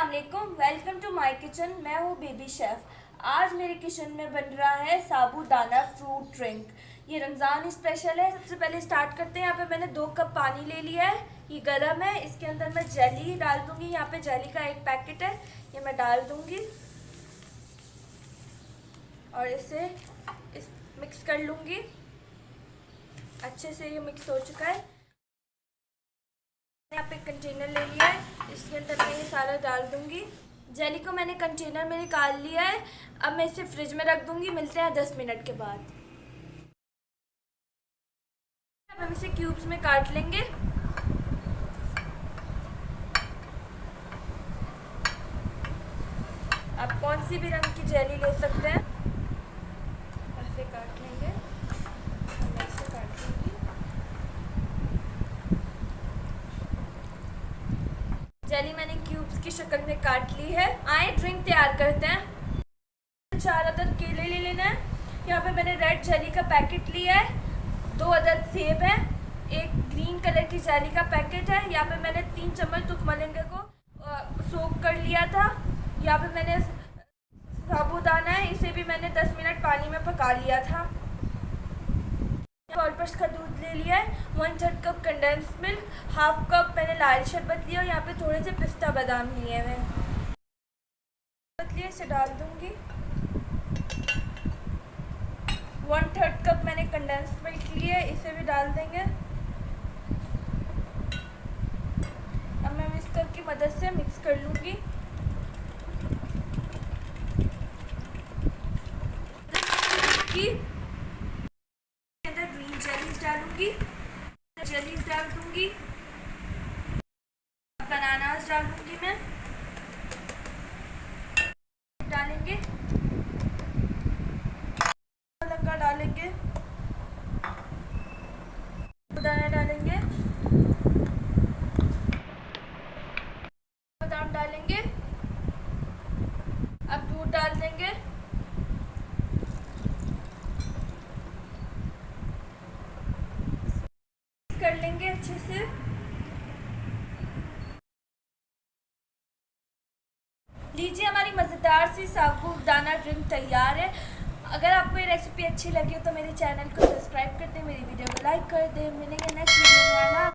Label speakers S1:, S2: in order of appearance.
S1: अस्सलाम वालेकुम, welcome to my kitchen. मैं हूँ बेबी शेफ़। आज मेरे किचन में बन रहा है साबूदाना फ्रूट ड्रिंक। ये रमज़ान स्पेशल है। सबसे पहले स्टार्ट करते हैं। यहाँ पे मैंने 2 कप पानी ले लिया है, ये गर्म है। इसके अंदर मैं जेली डाल दूंगी। यहाँ पे जेली का एक पैकेट है, ये मैं डाल दूंगी और इसे मिक्स कर लूँगी। अच्छे से ये मिक्स हो चुका है। यहाँ पे कंटेनर ले लिया है, इसके अंदर मैं ये सारा डाल दूंगी। जेली को मैंने कंटेनर में निकाल लिया है। अब मैं इसे फ्रिज में रख दूंगी। मिलते हैं 10 मिनट के बाद। अब हम इसे क्यूब्स में काट लेंगे। आप कौन सी भी रंग की जेली ले सकते हैं। ऐसे काट लेंगे। मैं ऐसे काट दूंगी। जेली मैंने क्यूब्स की शक्ल में काट ली है। आए ड्रिंक तैयार करते हैं। 4 अदद केले ले लेना है। यहाँ पे मैंने रेड जेली का पैकेट लिया है। 2 अदद सेब है। एक ग्रीन कलर की जेली का पैकेट है। यहाँ पे मैंने 3 चम्मच तुखमलिंगे को सोक कर लिया था। यहाँ पे मैंने साबूदाना है, इसे भी मैंने 10 मिनट पानी में पका लिया था। ऑलपस का दूध ले लिया है। 1/3 कप कंडेंस मिल्क, 1/2 कप मैंने लाल शरबत लिया और यहाँ पे थोड़े से पिस्ता बादाम लिए हुए इसे डाल दूंगी। 1/3 कप मैंने कंडेंस मिल्क लिए, इसे भी डाल देंगे। अब मैं विस्कर की मदद से मिक्स कर लूँगी। अंदर ग्रीन जेलीज डालूंगी, जेलीज डाल दूंगी, बनानास डाल दूंगी, मैं डालेंगे, लंका डालेंगे, दाना डालेंगे, बादाम डालेंगे। अब दूध डाल देंगे। कर लेंगे अच्छे से। लीजिए, हमारी मज़ेदार सी साबूदाना ड्रिंक तैयार है। अगर आपको ये रेसिपी अच्छी लगी हो तो मेरे चैनल को सब्सक्राइब कर दें, मेरी वीडियो को लाइक कर दें। मिलेंगे नेक्स्ट वीडियो में।